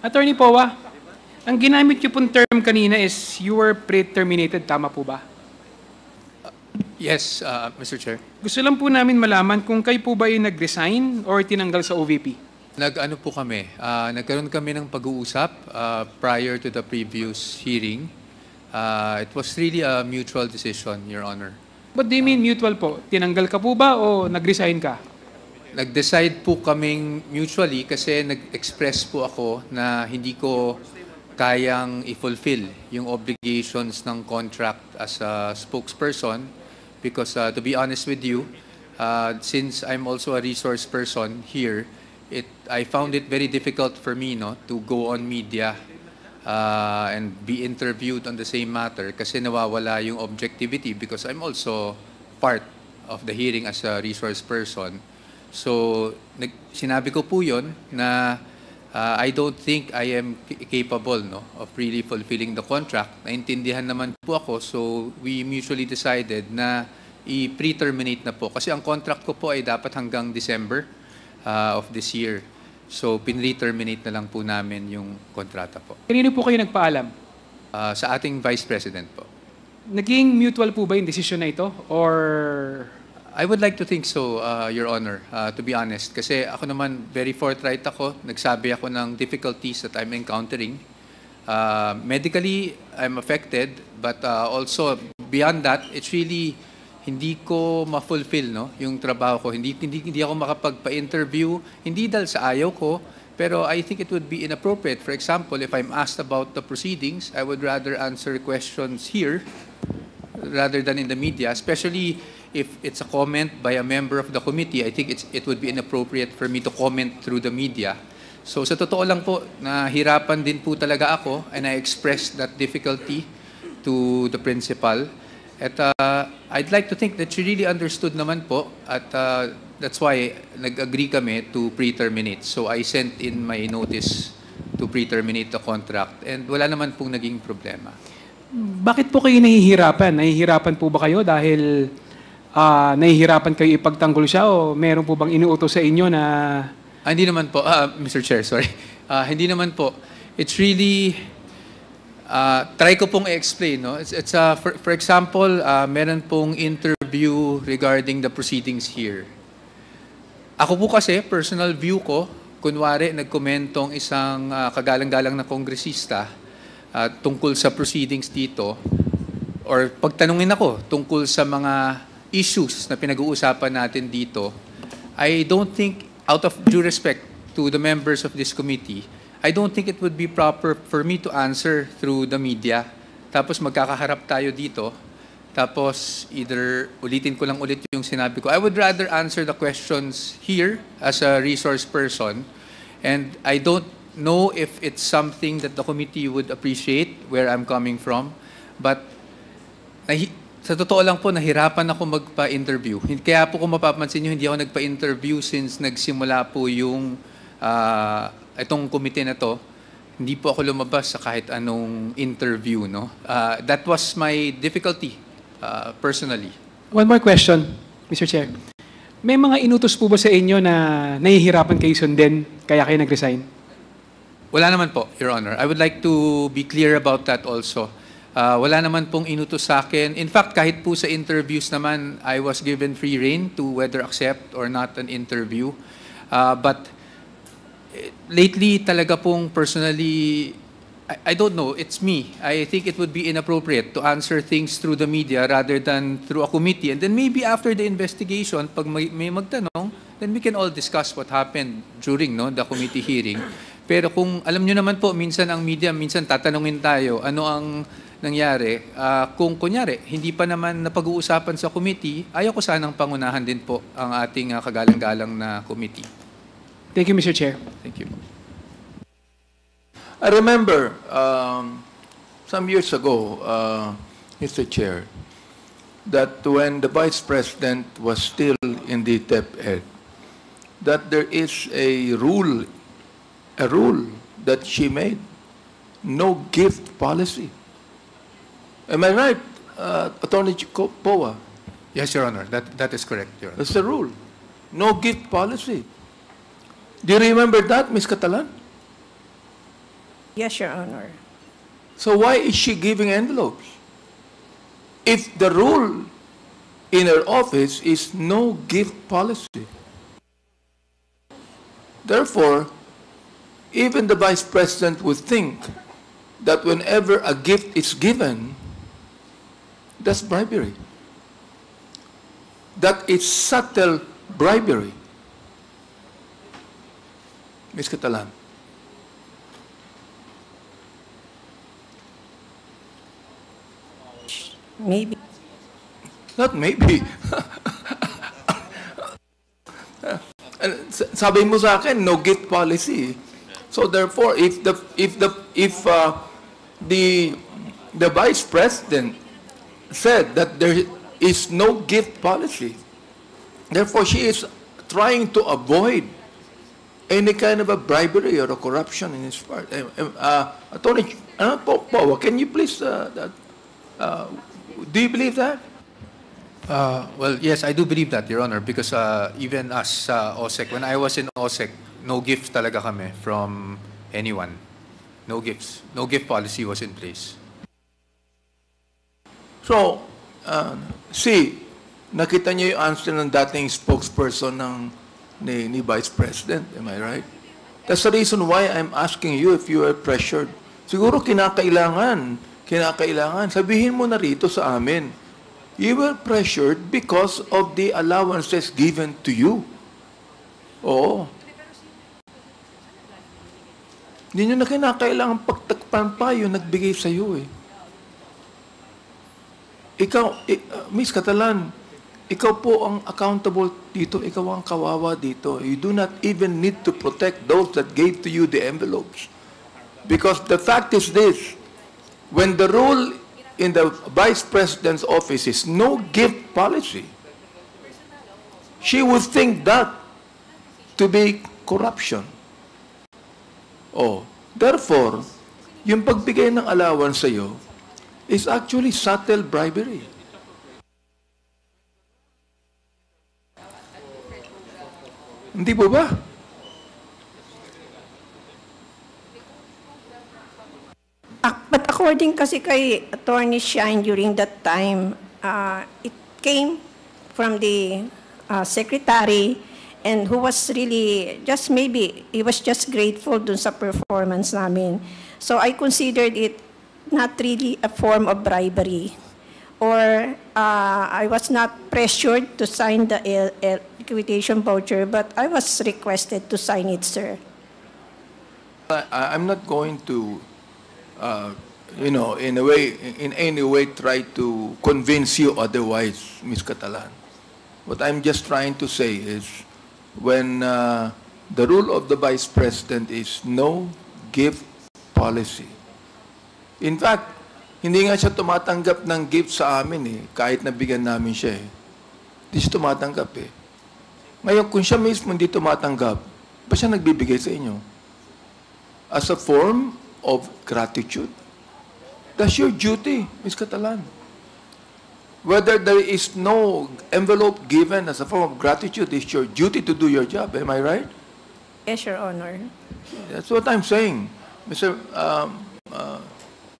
Attorney Powa, ang ginamit niyo pong term kanina is you were pre-terminated, tama po ba? Yes, Mr. Chair. Gusto lang po namin malaman kung kayo po ba yung nag-resign or tinanggal sa OVP? Nag-ano po kami, nagkaroon kami ng pag-uusap prior to the previous hearing. It was really a mutual decision, Your Honor. What do you mean mutual po? Tinanggal ka po ba o nag-resign ka? Nag-decide po kaming mutually kasi nag-express po ako na hindi ko kayang i-fulfill yung obligations ng contract as a spokesperson because to be honest with you, since I'm also a resource person here, I found it very difficult for me to go on media and be interviewed on the same matter kasi nawawala yung objectivity because I'm also part of the hearing as a resource person. So, sinabi ko po yun na I don't think I am capable of really fulfilling the contract. Naintindihan naman po ako, so we mutually decided na i-pre-terminate na po. Kasi ang contract ko po ay dapat hanggang December of this year. So, pin-re-terminate na lang po namin yung kontrata po. Kanino po kayo nagpaalam? Sa ating Vice President po. Naging mutual po ba yung decision na ito? Or I would like to think so, Your Honor, to be honest. Kasi ako naman, very forthright ako. Nagsabi ako ng difficulties that I'm encountering. Medically, I'm affected. But also, beyond that, it's really hindi ko ma-fulfill yung trabaho ko. Hindi ako makapagpa-interview. Hindi dahil sa ayaw ko. Pero I think it would be inappropriate. For example, if I'm asked about the proceedings, I would rather answer questions here rather than in the media, especially if it's a comment by a member of the committee. I think it would be inappropriate for me to comment through the media. So sa totoo lang po, nahirapan din po talaga ako and I expressed that difficulty to the principal. At I'd like to think that she really understood naman po at that's why nag-agree kami to pre-terminate. So I sent in my notice to pre-terminate the contract and wala naman pong naging problema. bakit po kayo nahihirapan? Nahihirapan po ba kayo dahil nahihirapan kayo ipagtanggol siya o meron po bang inuutos sa inyo na... Hindi naman po, Mr. Chair, sorry. Hindi naman po. It's really, try ko pong i-explain. No? It's for example, meron pong interview regarding the proceedings here. Ako po kasi, personal view ko, kunwari nagkomentong isang kagalang-galang na kongresista tungkol sa proceedings dito, or pagtanungin ako tungkol sa mga issues na pinag-uusapan natin dito, I don't think, out of due respect to the members of this committee, I don't think it would be proper for me to answer through the media. Tapos magkakaharap tayo dito, tapos either ulitin ko lang ulit yung sinabi ko. I would rather answer the questions here as a resource person, and I don't know if it's something that the committee would appreciate where I'm coming from, but sa totoo lang po, nahirapan ako magpa-interview. Kaya po kung mapapansin nyo, hindi ako nagpa-interview since nagsimula po yung itong committee na to. Hindi po ako lumabas sa kahit anong interview. No? That was my difficulty personally. One more question, Mr. Chair. May mga inutos po ba sa inyo na nahihirapan kayo sundin kaya kayo nag-resign? Wala naman po, Your Honor. I would like to be clear about that also. Wala naman pong inutos sa akin. In fact, kahit po sa interviews naman, I was given free rein to whether accept or not an interview. But lately, talaga pong personally, I don't know, it's me. I think it would be inappropriate to answer things through the media rather than through a committee. And then maybe after the investigation, pag may magtanong, then we can all discuss what happened during the committee hearing. Pero kung alam nyo naman po, minsan ang media, minsan tatanungin tayo, ano ang nangyari. Kung kunyari, hindi pa naman napag-uusapan sa committee, ayaw ko sanang pangunahan din po ang ating kagalang-galang na committee. Thank you, Mr. Chair. Thank you. I remember some years ago, Mr. Chair, that when the Vice President was still in the DepEd, that there is a rule that she made, no gift policy. Am I right, Attorney Powa? Yes, Your Honor. That is correct, Your Honor. That's the rule. No gift policy. Do you remember that, Ms. Catalan? Yes, Your Honor. So why is she giving envelopes? If the rule in her office is no gift policy. Therefore, even the Vice President would think that whenever a gift is given, that's bribery. That is subtle bribery. Ms. Catalan. Maybe. Not maybe. Sabi mo sa akin, no gift policy. So therefore, if the Vice President said that there is no gift policy, therefore she is trying to avoid any kind of a bribery or a corruption in his part. Attorney Powa, can you please, do you believe that? Well, yes, I do believe that, Your Honor, because even us OSEC, when I was in OSEC, no gifts talaga kami from anyone. No gifts. No gift policy was in place. So, nakita niyo yung answer ng dating spokesperson ni Vice President, am I right? That's the reason why I'm asking you if you are pressured. Siguro kinakailangan, sabihin mo na rito sa amin, you were pressured because of the allowances given to you. Oo. Hindi nyo na kinakailangan pagtakpan pa yung nagbigay sa iyo eh. Ikaw, Miss Catalan, ikaw po ang accountable dito. Ikaw ang kawawa dito. You do not even need to protect those that gave to you the envelopes. Because the fact is this, when the rule in the Vice President's office is no gift policy, she would think that to be corruption. Oh, therefore, yung pagbigay ng allowance sa iyo is actually subtle bribery. Hindi po ba? But according kasi kay Attorney Shine during that time, it came from the secretary and who was really just maybe, he was just grateful dun sa performance namin. So I considered it not really a form of bribery, or I was not pressured to sign the liquidation voucher, but I was requested to sign it, sir. I'm not going to, in any way try to convince you otherwise, Ms. Catalan. What I'm just trying to say is, when the rule of the Vice President is no gift policy. In fact, hindi nga siya tumatanggap ng gift sa amin eh, kahit nabigyan namin siya eh. Hindi siya tumatanggap eh. Ngayon, kung siya mismo hindi tumatanggap, ba siya nagbibigay sa inyo? As a form of gratitude. That's your duty, Ms. Catalan. Whether there is no envelope given as a form of gratitude, it's your duty to do your job. Am I right? Yes, Your Honor. That's what I'm saying. Mr.